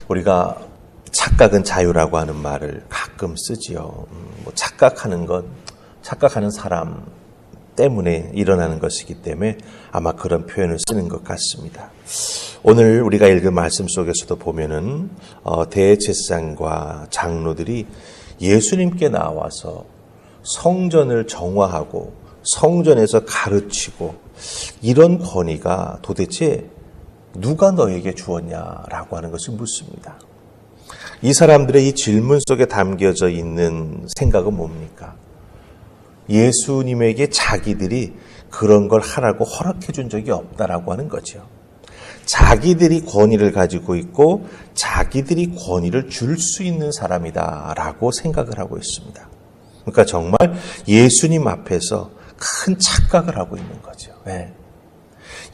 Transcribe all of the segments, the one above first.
우리가 착각은 자유라고 하는 말을 가끔 쓰지요. 착각하는 건 착각하는 사람 때문에 일어나는 것이기 때문에 아마 그런 표현을 쓰는 것 같습니다. 오늘 우리가 읽은 말씀 속에서도 보면은 대제사장과 장로들이 예수님께 나와서 성전을 정화하고 성전에서 가르치고 이런 권위가 도대체 누가 너에게 주었냐라고 하는 것을 묻습니다. 이 사람들의 이 질문 속에 담겨져 있는 생각은 뭡니까? 예수님에게 자기들이 그런 걸 하라고 허락해 준 적이 없다라고 하는 거죠. 자기들이 권위를 가지고 있고 자기들이 권위를 줄 수 있는 사람이다라고 생각을 하고 있습니다. 그러니까 정말 예수님 앞에서 큰 착각을 하고 있는 거죠. 네.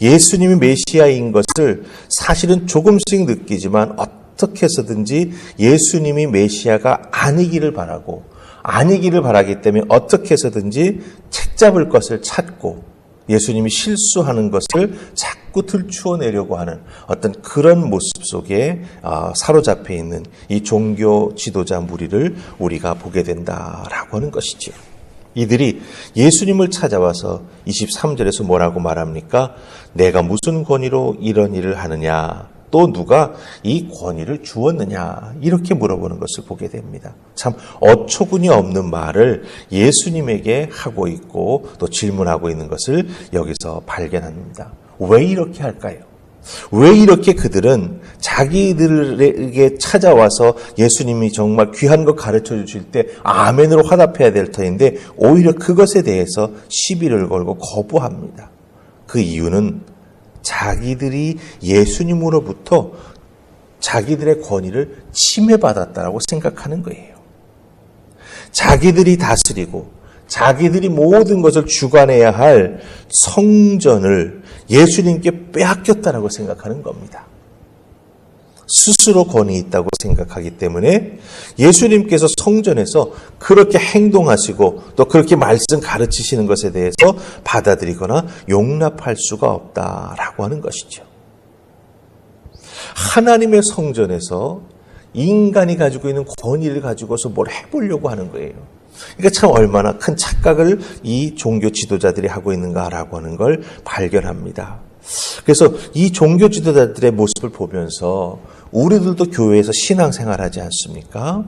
예수님이 메시아인 것을 사실은 조금씩 느끼지만 어떻게 해서든지 예수님이 메시아가 아니기를 바라고 아니기를 바라기 때문에 어떻게 해서든지 책잡을 것을 찾고 예수님이 실수하는 것을 자꾸 들추어내려고 하는 어떤 그런 모습 속에 사로잡혀 있는 이 종교 지도자 무리를 우리가 보게 된다라고 하는 것이지요. 이들이 예수님을 찾아와서 23절에서 뭐라고 말합니까? 내가 무슨 권위로 이런 일을 하느냐? 또 누가 이 권위를 주었느냐? 이렇게 물어보는 것을 보게 됩니다. 참 어처구니 없는 말을 예수님에게 하고 있고 또 질문하고 있는 것을 여기서 발견합니다. 왜 이렇게 할까요? 왜 이렇게 그들은 자기들에게 찾아와서 예수님이 정말 귀한 것 가르쳐 주실 때 아멘으로 화답해야 될 터인데 오히려 그것에 대해서 시비를 걸고 거부합니다. 그 이유는 자기들이 예수님으로부터 자기들의 권위를 침해받았다라고 생각하는 거예요. 자기들이 다스리고 자기들이 모든 것을 주관해야 할 성전을 예수님께 빼앗겼다라고 생각하는 겁니다. 스스로 권위 있다고 생각하기 때문에 예수님께서 성전에서 그렇게 행동하시고 또 그렇게 말씀 가르치시는 것에 대해서 받아들이거나 용납할 수가 없다라고 하는 것이죠. 하나님의 성전에서 인간이 가지고 있는 권위를 가지고서 뭘 해보려고 하는 거예요. 그러니까 참 얼마나 큰 착각을 이 종교 지도자들이 하고 있는가라고 하는 걸 발견합니다. 그래서 이 종교 지도자들의 모습을 보면서 우리들도 교회에서 신앙생활하지 않습니까?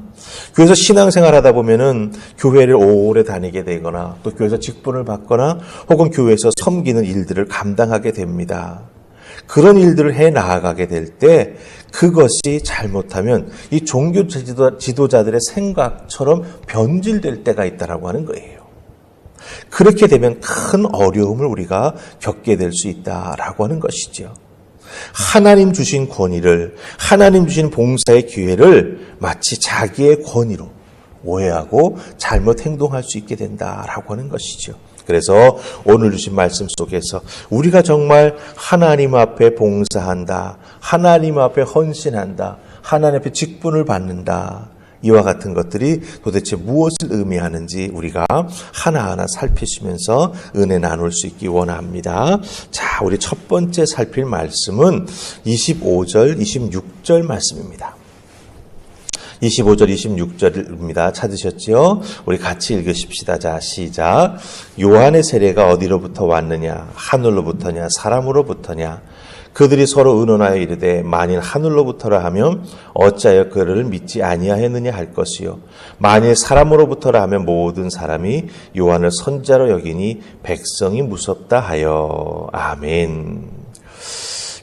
교회에서 신앙생활하다 보면은 교회를 오래 다니게 되거나 또 교회에서 직분을 받거나 혹은 교회에서 섬기는 일들을 감당하게 됩니다. 그런 일들을 해 나아가게 될 때 그것이 잘못하면 이 종교 지도자들의 생각처럼 변질될 때가 있다라고 하는 거예요. 그렇게 되면 큰 어려움을 우리가 겪게 될 수 있다라고 하는 것이죠. 하나님 주신 권위를, 하나님 주신 봉사의 기회를 마치 자기의 권위로 오해하고 잘못 행동할 수 있게 된다라고 하는 것이죠. 그래서 오늘 주신 말씀 속에서 우리가 정말 하나님 앞에 봉사한다, 하나님 앞에 헌신한다, 하나님 앞에 직분을 받는다, 이와 같은 것들이 도대체 무엇을 의미하는지 우리가 하나하나 살피시면서 은혜 나눌 수 있기 원합니다. 자, 우리 첫 번째 살필 말씀은 25절, 26절 말씀입니다. 25절, 26절입니다. 찾으셨지요? 우리 같이 읽으십시다. 자, 시작. 요한의 세례가 어디로부터 왔느냐? 하늘로부터냐? 사람으로부터냐? 그들이 서로 의논하여 이르되 만일 하늘로부터라 하면 어찌하여 그를 믿지 아니하였느냐 할 것이요 만일 사람으로부터라 하면 모든 사람이 요한을 선자로 여기니 백성이 무섭다 하여. 아멘.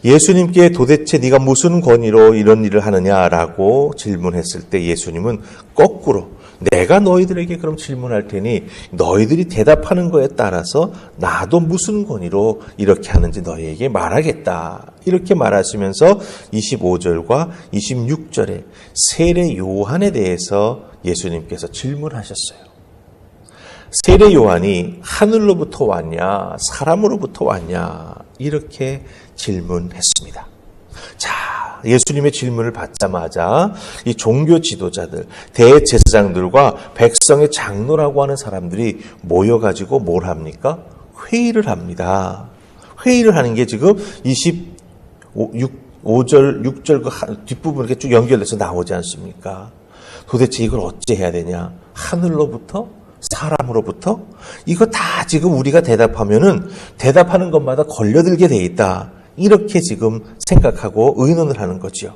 예수님께 도대체 네가 무슨 권위로 이런 일을 하느냐라고 질문했을 때 예수님은 거꾸로 내가 너희들에게 그럼 질문할 테니 너희들이 대답하는 거에 따라서 나도 무슨 권위로 이렇게 하는지 너희에게 말하겠다. 이렇게 말하시면서 25절과 26절에 세례 요한에 대해서 예수님께서 질문하셨어요. 세례 요한이 하늘로부터 왔냐 사람으로부터 왔냐 이렇게 질문했습니다. 자, 예수님의 질문을 받자마자 이 종교 지도자들, 대제사장들과 백성의 장로라고 하는 사람들이 모여가지고 뭘 합니까? 회의를 합니다. 회의를 하는 게 지금 5절, 6절 그 뒷부분 이렇게 쭉 연결돼서 나오지 않습니까? 도대체 이걸 어찌 해야 되냐? 하늘로부터? 사람으로부터? 이거 다 지금 우리가 대답하면은 대답하는 것마다 걸려들게 돼 있다. 이렇게 지금 생각하고 의논을 하는 거죠.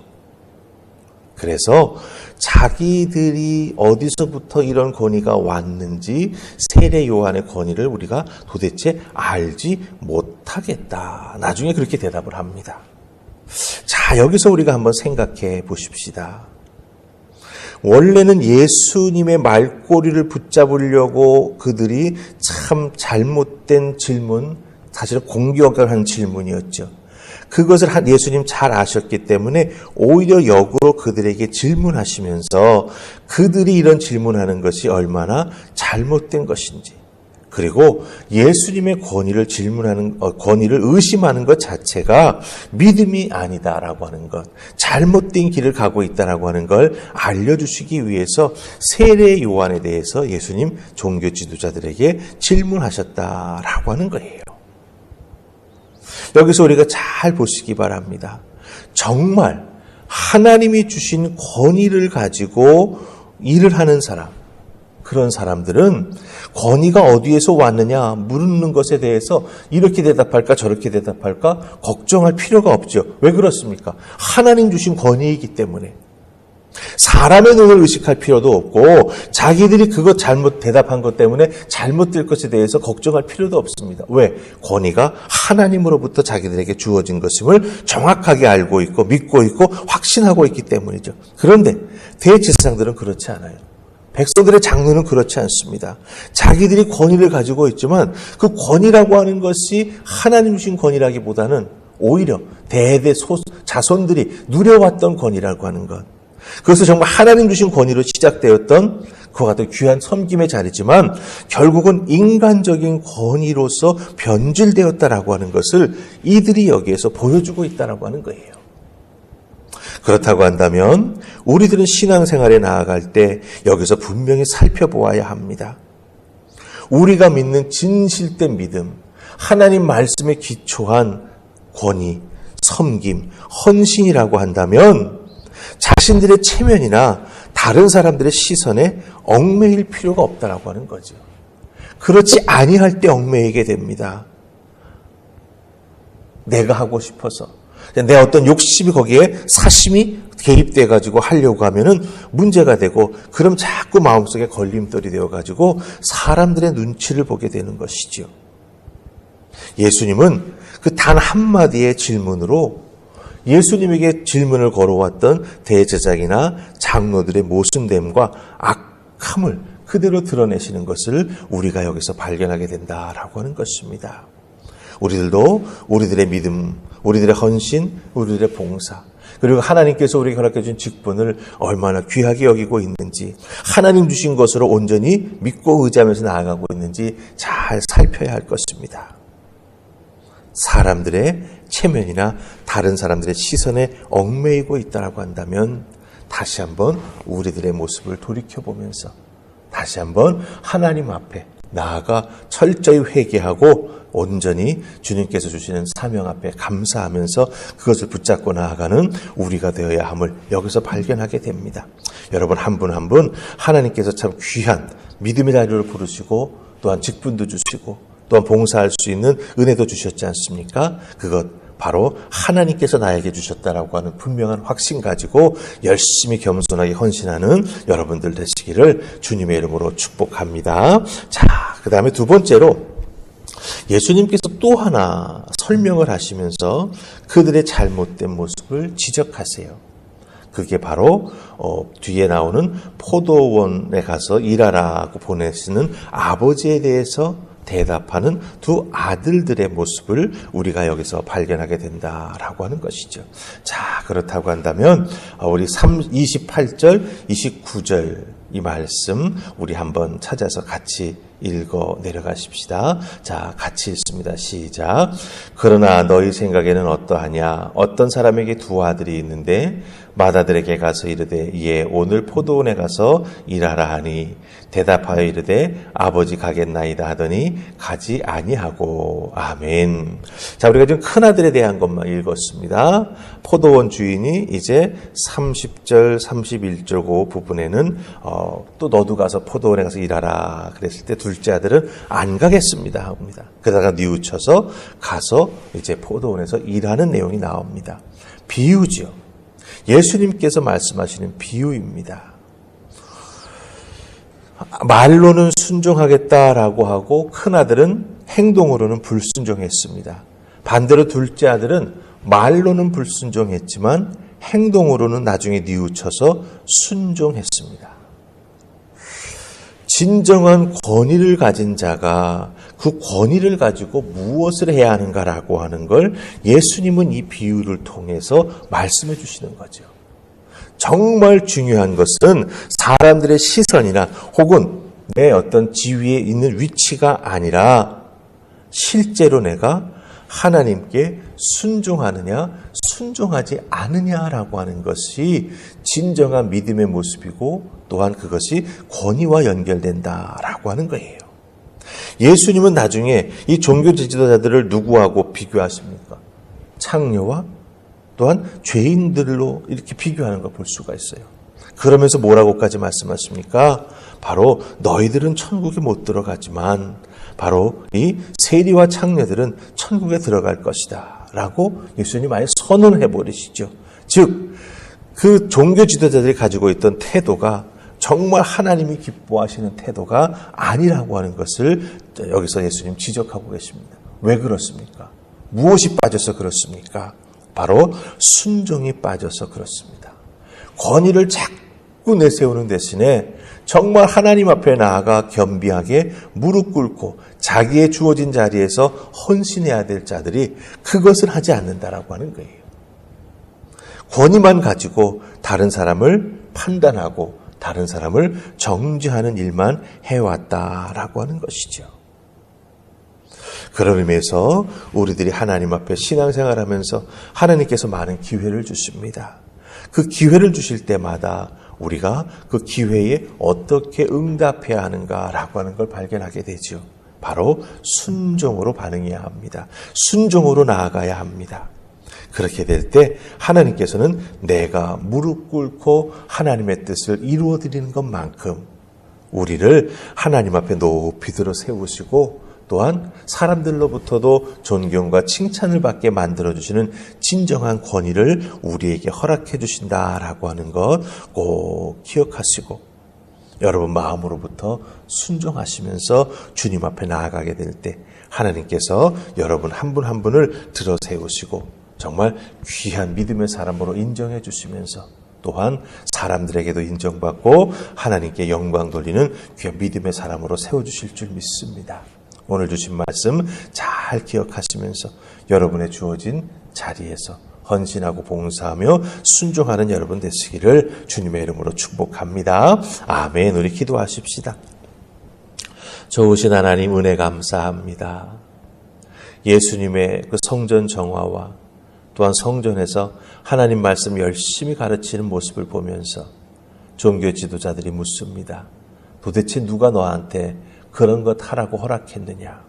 그래서 자기들이 어디서부터 이런 권위가 왔는지 세례 요한의 권위를 우리가 도대체 알지 못하겠다. 나중에 그렇게 대답을 합니다. 자, 여기서 우리가 한번 생각해 보십시다. 원래는 예수님의 말꼬리를 붙잡으려고 그들이 참 잘못된 질문, 사실은 공격을 한 질문이었죠. 그것을 예수님 잘 아셨기 때문에 오히려 역으로 그들에게 질문하시면서 그들이 이런 질문하는 것이 얼마나 잘못된 것인지, 그리고 예수님의 권위를 의심하는 것 자체가 믿음이 아니다라고 하는 것, 잘못된 길을 가고 있다라고 하는 걸 알려주시기 위해서 세례 요한에 대해서 예수님 종교 지도자들에게 질문하셨다라고 하는 거예요. 여기서 우리가 잘 보시기 바랍니다. 정말 하나님이 주신 권위를 가지고 일을 하는 사람, 그런 사람들은 권위가 어디에서 왔느냐 묻는 것에 대해서 이렇게 대답할까 저렇게 대답할까 걱정할 필요가 없죠. 왜 그렇습니까? 하나님 주신 권위이기 때문에. 사람의 눈을 의식할 필요도 없고 자기들이 그것 잘못 대답한 것 때문에 잘못될 것에 대해서 걱정할 필요도 없습니다. 왜? 권위가 하나님으로부터 자기들에게 주어진 것임을 정확하게 알고 있고 믿고 있고 확신하고 있기 때문이죠. 그런데 대제사장들은 그렇지 않아요. 백성들의 장로는 그렇지 않습니다. 자기들이 권위를 가지고 있지만 그 권위라고 하는 것이 하나님 주신 권위라기보다는 오히려 대대 자손들이 누려왔던 권위라고 하는 것, 그것은 정말 하나님 주신 권위로 시작되었던 그와 같은 귀한 섬김의 자리지만 결국은 인간적인 권위로서 변질되었다라고 하는 것을 이들이 여기에서 보여주고 있다라고 하는 거예요. 그렇다고 한다면 우리들은 신앙생활에 나아갈 때 여기서 분명히 살펴보아야 합니다. 우리가 믿는 진실된 믿음, 하나님 말씀에 기초한 권위, 섬김, 헌신이라고 한다면 자신들의 체면이나 다른 사람들의 시선에 얽매일 필요가 없다라고 하는 거죠. 그렇지 아니할 때 얽매이게 됩니다. 내가 하고 싶어서 내 어떤 욕심이 거기에 사심이 개입돼 가지고 하려고 하면은 문제가 되고, 그럼 자꾸 마음속에 걸림돌이 되어 가지고 사람들의 눈치를 보게 되는 것이죠. 예수님은 그 단 한마디의 질문으로 예수님에게 질문을 걸어왔던 대제사장이나 장로들의 모순됨과 악함을 그대로 드러내시는 것을 우리가 여기서 발견하게 된다라고 하는 것입니다. 우리들도 우리들의 믿음, 우리들의 헌신, 우리들의 봉사, 그리고 하나님께서 우리에게 허락해 준 직분을 얼마나 귀하게 여기고 있는지, 하나님 주신 것으로 온전히 믿고 의지하면서 나아가고 있는지 잘 살펴야 할 것입니다. 사람들의 체면이나 다른 사람들의 시선에 얽매이고 있다고 한다면 다시 한번 우리들의 모습을 돌이켜보면서 다시 한번 하나님 앞에 나아가 철저히 회개하고 온전히 주님께서 주시는 사명 앞에 감사하면서 그것을 붙잡고 나아가는 우리가 되어야 함을 여기서 발견하게 됩니다. 여러분 한 분 한 분 하나님께서 참 귀한 믿음의 자리를 부르시고 또한 직분도 주시고 또한 봉사할 수 있는 은혜도 주셨지 않습니까? 그것 바로 하나님께서 나에게 주셨다라고 하는 분명한 확신 가지고 열심히 겸손하게 헌신하는 여러분들 되시기를 주님의 이름으로 축복합니다. 자, 그 다음에 두 번째로 예수님께서 또 하나 설명을 하시면서 그들의 잘못된 모습을 지적하세요. 그게 바로 뒤에 나오는 포도원에 가서 일하라고 보내시는 아버지에 대해서 대답하는 두 아들들의 모습을 우리가 여기서 발견하게 된다라고 하는 것이죠. 자, 그렇다고 한다면 우리 28절, 29절 이 말씀 우리 한번 찾아서 같이 읽어 내려가십시다. 자, 같이 읽습니다. 시작. 그러나 너희 생각에는 어떠하냐? 어떤 사람에게 두 아들이 있는데 맏아들에게 가서 이르되 예 오늘 포도원에 가서 일하라 하니 대답하여 이르되 아버지 가겠나이다 하더니 가지 아니하고. 아멘. 자, 우리가 지금 큰아들에 대한 것만 읽었습니다. 포도원 주인이 이제 30절 31절 그 부분에는 또 너도 가서 포도원에 가서 일하라 그랬을 때 둘째 아들은 안 가겠습니다 합니다. 그러다가 뉘우쳐서 가서 이제 포도원에서 일하는 내용이 나옵니다. 비유지요. 예수님께서 말씀하시는 비유입니다. 말로는 순종하겠다라고 하고 큰아들은 행동으로는 불순종했습니다. 반대로 둘째 아들은 말로는 불순종했지만 행동으로는 나중에 뉘우쳐서 순종했습니다. 진정한 권위를 가진 자가 그 권위를 가지고 무엇을 해야 하는가라고 하는 걸 예수님은 이 비유를 통해서 말씀해 주시는 거죠. 정말 중요한 것은 사람들의 시선이나 혹은 내 어떤 지위에 있는 위치가 아니라 실제로 내가 하나님께 순종하느냐 순종하지 않느냐라고 하는 것이 진정한 믿음의 모습이고 또한 그것이 권위와 연결된다라고 하는 거예요. 예수님은 나중에 이 종교 지도자들을 누구하고 비교하십니까? 창녀와 또한 죄인들로 이렇게 비교하는 걸 볼 수가 있어요. 그러면서 뭐라고까지 말씀하십니까? 바로 너희들은 천국에 못 들어가지만 바로 이 세리와 창녀들은 천국에 들어갈 것이다 라고 예수님이 아예 선언해 버리시죠. 즉 그 종교 지도자들이 가지고 있던 태도가 정말 하나님이 기뻐하시는 태도가 아니라고 하는 것을 여기서 예수님 지적하고 계십니다. 왜 그렇습니까? 무엇이 빠져서 그렇습니까? 바로 순종이 빠져서 그렇습니다. 권위를 자꾸 내세우는 대신에 정말 하나님 앞에 나아가 겸비하게 무릎 꿇고 자기의 주어진 자리에서 헌신해야 될 자들이 그것을 하지 않는다라고 하는 거예요. 권위만 가지고 다른 사람을 판단하고 다른 사람을 정죄하는 일만 해왔다라고 하는 것이죠. 그런 의미에서 우리들이 하나님 앞에 신앙생활하면서 하나님께서 많은 기회를 주십니다. 그 기회를 주실 때마다 우리가 그 기회에 어떻게 응답해야 하는가라고 하는 걸 발견하게 되죠. 바로 순종으로 반응해야 합니다. 순종으로 나아가야 합니다. 그렇게 될 때 하나님께서는 내가 무릎 꿇고 하나님의 뜻을 이루어 드리는 것만큼 우리를 하나님 앞에 높이 들어 세우시고 또한 사람들로부터도 존경과 칭찬을 받게 만들어주시는 진정한 권위를 우리에게 허락해 주신다라고 하는 것 꼭 기억하시고 여러분 마음으로부터 순종하시면서 주님 앞에 나아가게 될 때 하나님께서 여러분 한 분 한 분을 들어 세우시고 정말 귀한 믿음의 사람으로 인정해 주시면서 또한 사람들에게도 인정받고 하나님께 영광 돌리는 귀한 믿음의 사람으로 세워주실 줄 믿습니다. 오늘 주신 말씀 잘 기억하시면서 여러분의 주어진 자리에서 헌신하고 봉사하며 순종하는 여러분 되시기를 주님의 이름으로 축복합니다. 아멘. 우리 기도하십시다. 좋으신 하나님 은혜 감사합니다. 예수님의 그 성전 정화와 또한 성전에서 하나님 말씀 열심히 가르치는 모습을 보면서 종교 지도자들이 묻습니다. 도대체 누가 너한테 그런 것 하라고 허락했느냐?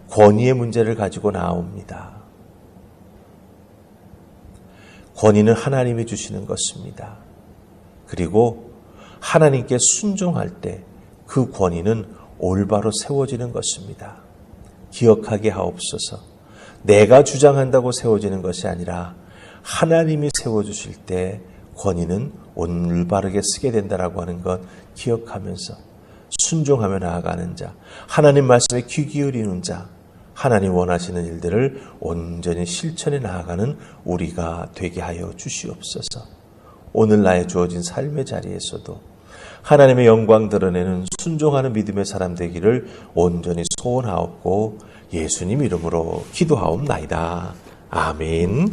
권위의 문제를 가지고 나옵니다. 권위는 하나님이 주시는 것입니다. 그리고 하나님께 순종할 때 그 권위는 올바로 세워지는 것입니다. 기억하게 하옵소서. 내가 주장한다고 세워지는 것이 아니라 하나님이 세워주실 때 권위는 올바르게 쓰게 된다라고 하는 것 기억하면서 순종하며 나아가는 자, 하나님 말씀에 귀 기울이는 자, 하나님 원하시는 일들을 온전히 실천해 나아가는 우리가 되게 하여 주시옵소서. 오늘 나의 주어진 삶의 자리에서도 하나님의 영광 드러내는 순종하는 믿음의 사람 되기를 온전히 소원하옵고 예수님 이름으로 기도하옵나이다. 아멘.